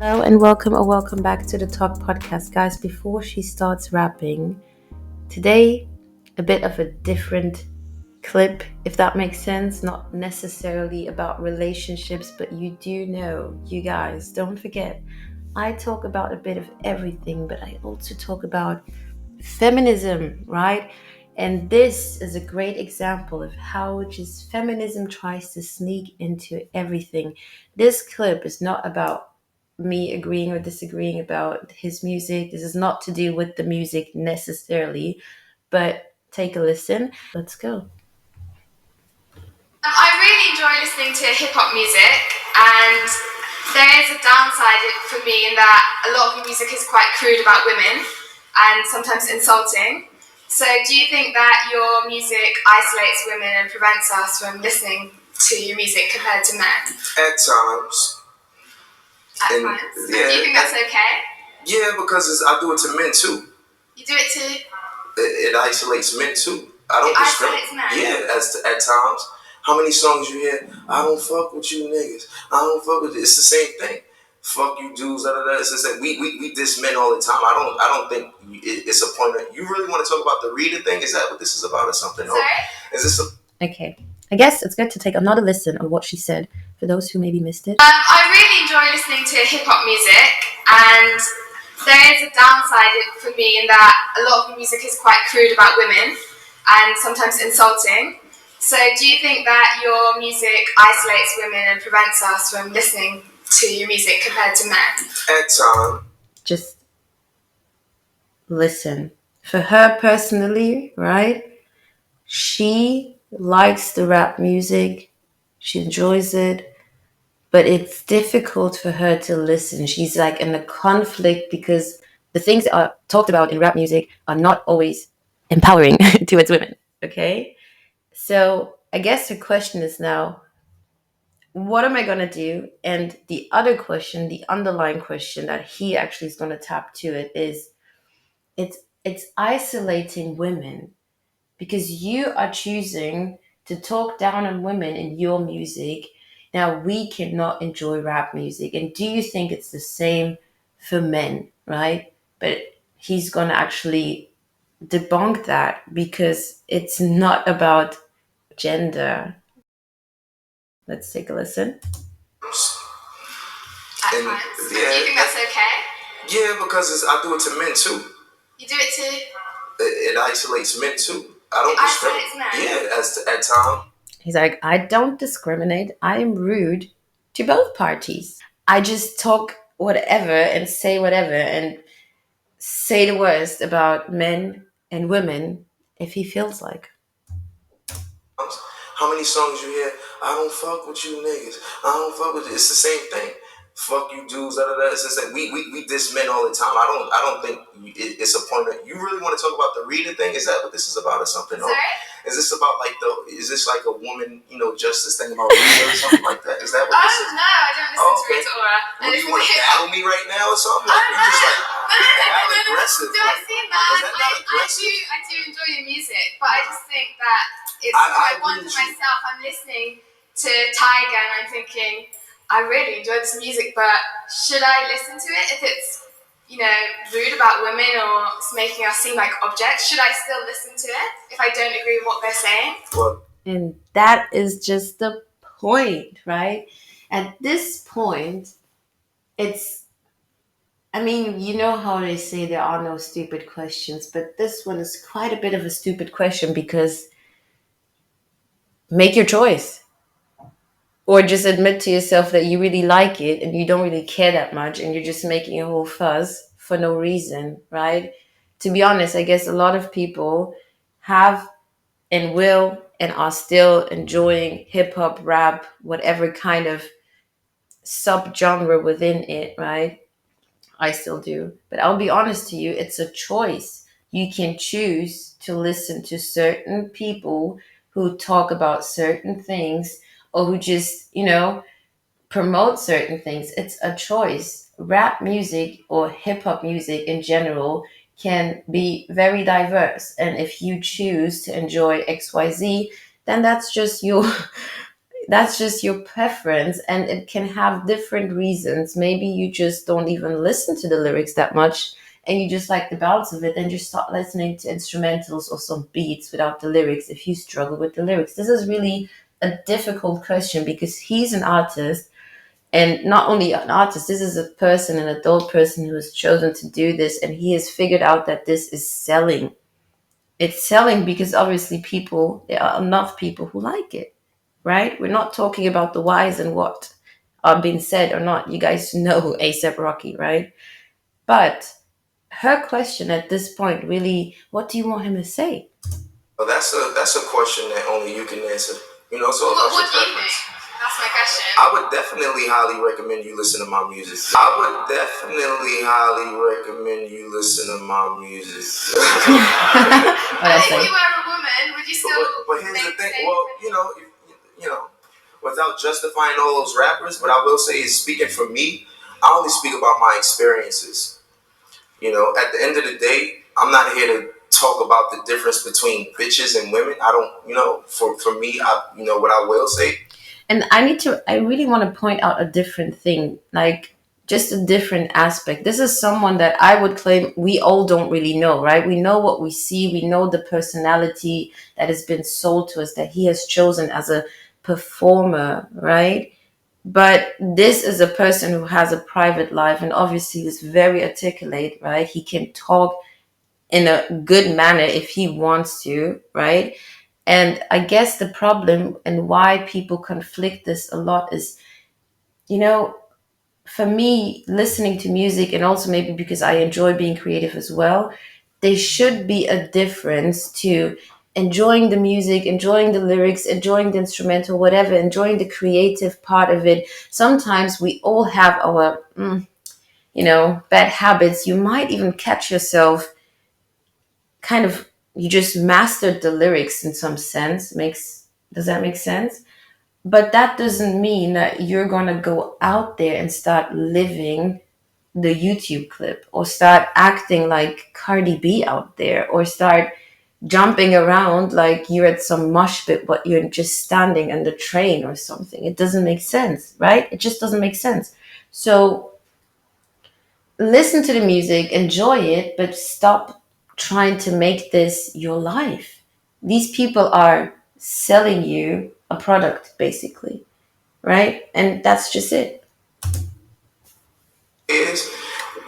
Hello and welcome or welcome back to the Talk Podcast. Guys, before she starts rapping, today a bit of a different clip, if that makes sense. Not necessarily about relationships, but you do know, you guys, don't forget, I talk about a bit of everything, but I also talk about feminism, right? And this is a great example of how just feminism tries to sneak into everything. This clip is not about me agreeing or disagreeing about his music. This is not to do with the music necessarily, but take a listen. Let's go. I really enjoy listening to hip hop music, and there is a downside for me in that a lot of the music is quite crude about women and sometimes insulting. So, do you think that your music isolates women and prevents us from listening to your music compared to men? At times. At times? So do you think that's okay? Yeah, because I do it to men too. You do it to. It isolates men too. It isolates men? Yeah, at times. How many songs you hear? I don't fuck with you niggas. I don't fuck with you. It's the same thing. Fuck you dudes. Da, da, da. It's just that we diss men all the time. I don't think it's a point. You really want to talk about the reader thing? Is that what this is about or something? Sorry? Is this a... Okay. I guess it's good to take another listen on what she said for those who maybe missed it. I really enjoy listening to hip hop music, and there is a downside for me in that a lot of the music is quite crude about women and sometimes insulting. So, do you think that your music isolates women and prevents us from listening to your music compared to men? At times. Just listen. For her personally, right? She likes the rap music. She enjoys it. But it's difficult for her to listen. She's like in a conflict because the things that are talked about in rap music are not always empowering towards women. Okay? So I guess her question is now, what am I going to do? And the other question, the underlying question that he actually is going to tap to it is it's isolating women because you are choosing to talk down on women in your music. Now we cannot enjoy rap music. And do you think it's the same for men, right? But he's going to actually debunk that because it's not about gender. Let's take a listen. At times. So, do you think that's okay? Yeah, because I do it to men too. You do it to. It isolates men too. It isolates men? Yeah, at times. He's like, I don't discriminate. I am rude to both parties. I just talk whatever and say whatever and say the worst about men and women if he feels like. How many songs you hear? I don't fuck with you niggas. I don't fuck with you. It's the same thing. Fuck you dudes. Da, da, da. It's just that we diss men all the time. I don't think it's a point. You really want to talk about the reader thing? Is that what this is about or something? Sorry? Is this about is this like a woman, justice thing about reader or something like that? Is that what this is? No, I don't listen to it or. What, do you want to battle me right now or something? Like, you're just like aggressive. Do I seem that? Is that not aggressive? I do enjoy your music, but I just think that it's I wonder myself. I'm listening to Tiger and I'm thinking, I really enjoy this music, but should I listen to it if it's rude about women or it's making us seem like objects? Should I still listen to it if I don't agree with what they're saying? Well, And that is just the point, right? At this point, I mean, you know how they say there are no stupid questions, but this one is quite a bit of a stupid question because make your choice. Or just admit to yourself that you really like it and you don't really care that much and you're just making a whole fuss for no reason, right? To be honest, I guess a lot of people have and will and are still enjoying hip hop, rap, whatever kind of subgenre within it, right? I still do. But I'll be honest to you, it's a choice. You can choose to listen to certain people who talk about certain things or who just, promote certain things. It's a choice. Rap music or hip hop music in general can be very diverse. And if you choose to enjoy XYZ, then that's just your that's just your preference, and it can have different reasons. Maybe you just don't even listen to the lyrics that much, and you just like the bounce of it, and just start listening to instrumentals or some beats without the lyrics if you struggle with the lyrics. This is really a difficult question because he's an artist, and not only an artist, this is a person, an adult person who has chosen to do this, and he has figured out that this is selling. It's selling because obviously there are enough people who like it, right? We're not talking about the whys and what are being said or not. You guys know ASAP Rocky, right? But her question at this point really, what do you want him to say? Well, that's a question that only you can answer. So What do you think? That's my question. I would definitely highly recommend you listen to my music. I would definitely highly recommend you listen to my music. And if you were a woman, would you still? But here's the thing. Well, without justifying all those rappers, what I will say is, speaking for me, I only speak about my experiences. At the end of the day, I'm not here to talk about the difference between bitches and women. I don't, for me, what I will say. And I really want to point out a different thing, like just a different aspect. This is someone that I would claim we all don't really know, right? We know what we see, we know the personality that has been sold to us, that he has chosen as a performer, right? But this is a person who has a private life and obviously is very articulate, right? He can talk in a good manner if he wants to, right? And I guess the problem and why people conflict this a lot is, you know, for me, listening to music, and also maybe because I enjoy being creative as well, there should be a difference to enjoying the music, enjoying the lyrics, enjoying the instrumental, whatever, enjoying the creative part of it. Sometimes we all have our, bad habits. You might even catch yourself kind of, you just mastered the lyrics in some sense. Does that make sense? But that doesn't mean that you're going to go out there and start living the YouTube clip, or start acting like Cardi B out there, or start jumping around like you're at some mosh pit but you're just standing on the train or something. It doesn't make sense, right? It just doesn't make sense. So listen to the music, enjoy it, but stop trying to make this your life. These people are selling you a product, basically, right? And that's just it. Is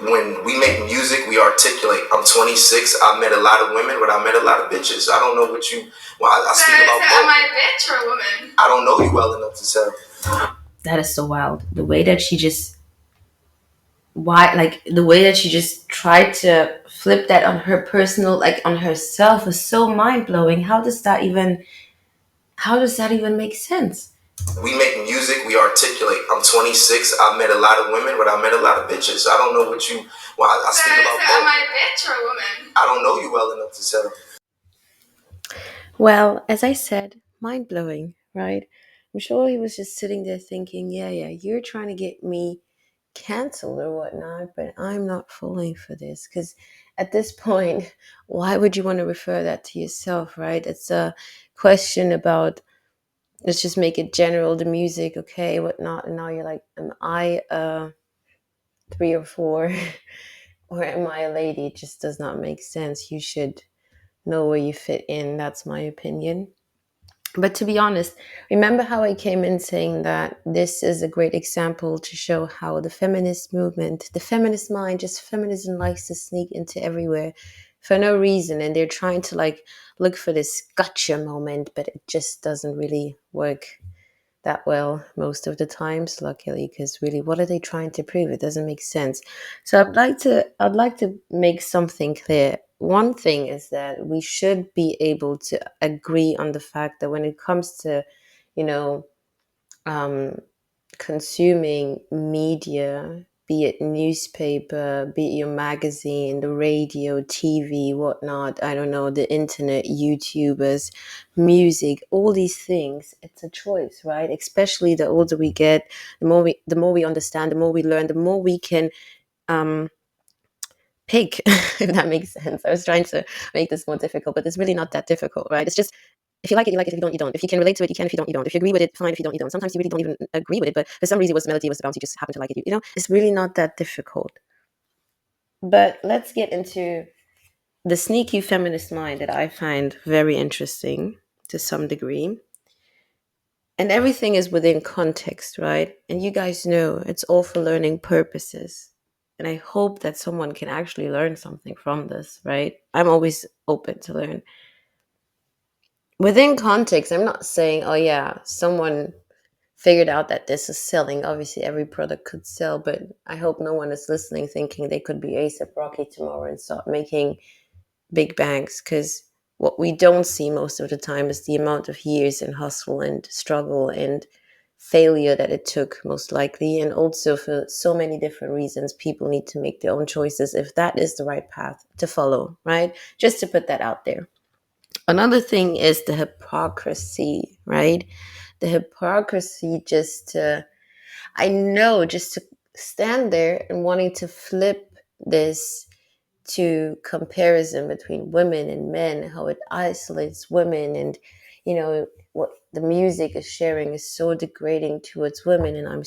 when we make music, we articulate. I'm 26. I met a lot of women, but I met a lot of bitches. I don't know what you. Well, I speak about both. Am I a bitch or a woman? I don't know you well enough to tell. That is so wild. The way that she just the way that she just tried to flip that on her personal, like on herself, is so mind blowing. How does that even make sense? We make music, we articulate. I'm 26. I met a lot of women, but I met a lot of bitches. I don't know what you. Well, I speak about both. Am I a bitch or a woman? I don't know you well enough to tell. Well, as I said, mind blowing, right? I'm sure he was just sitting there thinking, yeah, you're trying to get me canceled or whatnot, but I'm not falling for this. Because at this point, why would you want to refer that to yourself, right? It's a question about, let's just make it general, the music, okay, whatnot. And now you're like, am I a 3 or 4 or am I a lady? It just does not make sense. You should know where you fit in. That's my opinion. But to be honest, remember how I came in saying that this is a great example to show how the feminist movement, the feminist mind, just feminism likes to sneak into everywhere for no reason. And they're trying to look for this gotcha moment, but it just doesn't really work that well most of the times, luckily, because really, what are they trying to prove? It doesn't make sense. So I'd like to make something clear. One thing is that we should be able to agree on the fact that when it comes to, you know, um, consuming media, be it newspaper, be it your magazine, the radio, TV, whatnot, I don't know, the internet, YouTubers, music, all these things, it's a choice, right? Especially the older we get, the more we understand, the more we learn, the more we can pick, if that makes sense. I was trying to make this more difficult, but it's really not that difficult, right? It's just If you like it, you like it. If you don't, you don't. If you can relate to it, you can. If you don't, you don't. If you agree with it, fine. If you don't, you don't. Sometimes you really don't even agree with it, but for some reason it was the melody, it was the bounce, you just happen to like it. You know, It's really not that difficult. But let's get into the sneaky feminist mind that I find very interesting to some degree. And everything is within context, right? And you guys know it's all for learning purposes. And I hope that someone can actually learn something from this, right? I'm always open to learn. Within context, I'm not saying, oh, yeah, someone figured out that this is selling. Obviously, every product could sell, but I hope no one is listening thinking they could be ASAP Rocky tomorrow and start making big banks, because what we don't see most of the time is the amount of years and hustle and struggle and failure that it took, most likely. And also, for so many different reasons, people need to make their own choices if that is the right path to follow, right? Just to put that out there. Another thing is the hypocrisy, right? The hypocrisy just to, I know, just to stand there and wanting to flip this to comparison between women and men, how it isolates women, and what the music is sharing is so degrading towards women, and I'm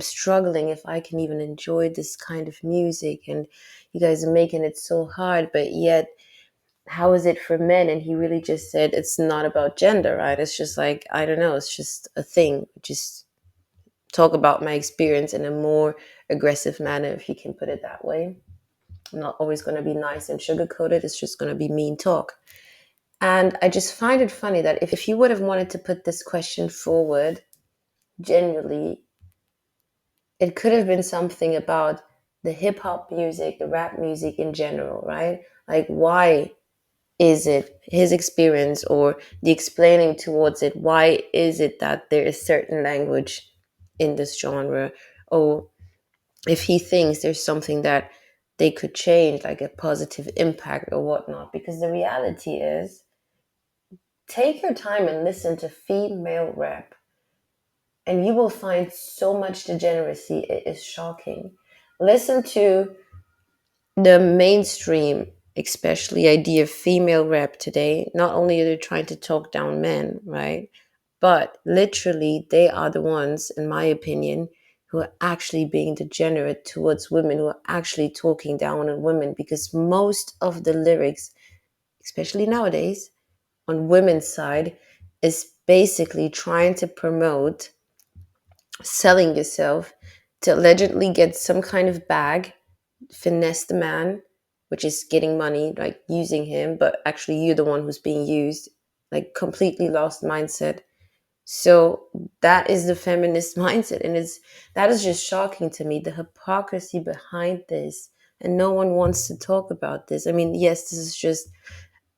struggling if I can even enjoy this kind of music, and you guys are making it so hard, but yet how is it for men? And he really just said it's not about gender, right? It's just like, I don't know, it's just a thing. Just talk about my experience in a more aggressive manner, if you can put it that way. I'm not always going to be nice and sugar-coated. It's just going to be mean talk. And I just find it funny that if you would have wanted to put this question forward, genuinely, it could have been something about the hip-hop music, the rap music in general, right? Like, why is it his experience or the explaining towards it? Why is it that there is certain language in this genre? Or if he thinks there's something that they could change, like a positive impact or whatnot. Because the reality is, take your time and listen to female rap, and you will find so much degeneracy. It is shocking. Listen to the mainstream, especially idea of female rap today. Not only are they trying to talk down men, right? But literally, they are the ones, in my opinion, who are actually being degenerate towards women, who are actually talking down on women, because most of the lyrics, especially nowadays, on women's side, is basically trying to promote selling yourself to allegedly get some kind of bag, finesse the man, which is getting money, like using him, but actually you're the one who's being used, like completely lost mindset. So that is the feminist mindset, and that is just shocking to me, the hypocrisy behind this, and no one wants to talk about this. I mean, yes, this is just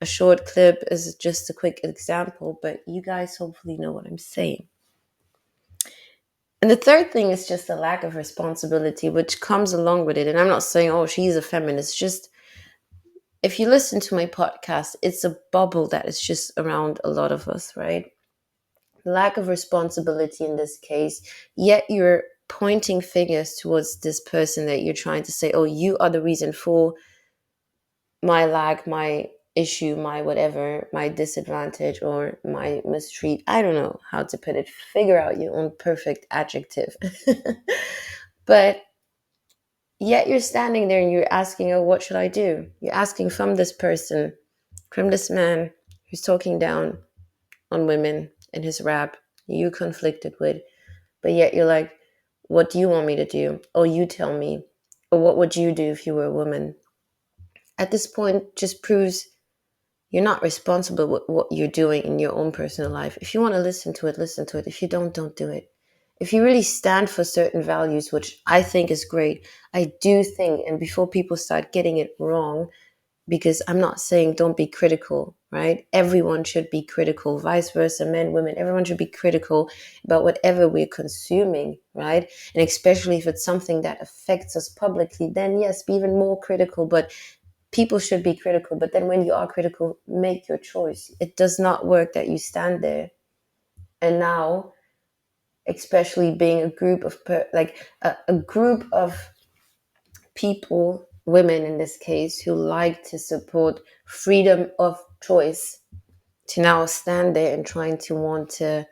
a short clip, is just a quick example, but you guys hopefully know what I'm saying. And the third thing is just the lack of responsibility, which comes along with it. And I'm not saying, oh, she's a feminist. Just if you listen to my podcast, it's a bubble that is just around a lot of us, right? Lack of responsibility in this case, yet you're pointing fingers towards this person that you're trying to say, oh, you are the reason for my lack, my issue, my whatever, my disadvantage, or my mistreat. I don't know how to put it. Figure out your own perfect adjective. But yet you're standing there and you're asking, oh, what should I do? You're asking from this person, from this man who's talking down on women in his rap, you conflicted with. But yet you're like, what do you want me to do? Oh, you tell me. Or what would you do if you were a woman? At this point, just proves you're not responsible with what you're doing in your own personal life. If you want to listen to it, listen to it. If you don't do it. If you really stand for certain values, which I think is great, I do think, and before people start getting it wrong, because I'm not saying don't be critical, right? Everyone should be critical, vice versa, men, women, everyone should be critical about whatever we're consuming, right? And especially if it's something that affects us publicly, then yes, be even more critical, but people should be critical. But then when you are critical, make your choice. It does not work that you stand there. And now, especially being a group of, a group of people, women in this case, who like to support freedom of choice, to now stand there and trying to want to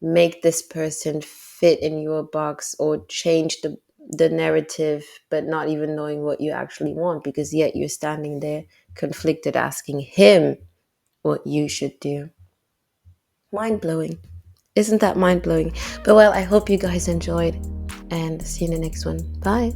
make this person fit in your box or change the narrative, but not even knowing what you actually want, because yet you're standing there conflicted asking him what you should do. Mind blowing. Isn't that mind blowing? But well, I hope you guys enjoyed, and see you in the next one. Bye.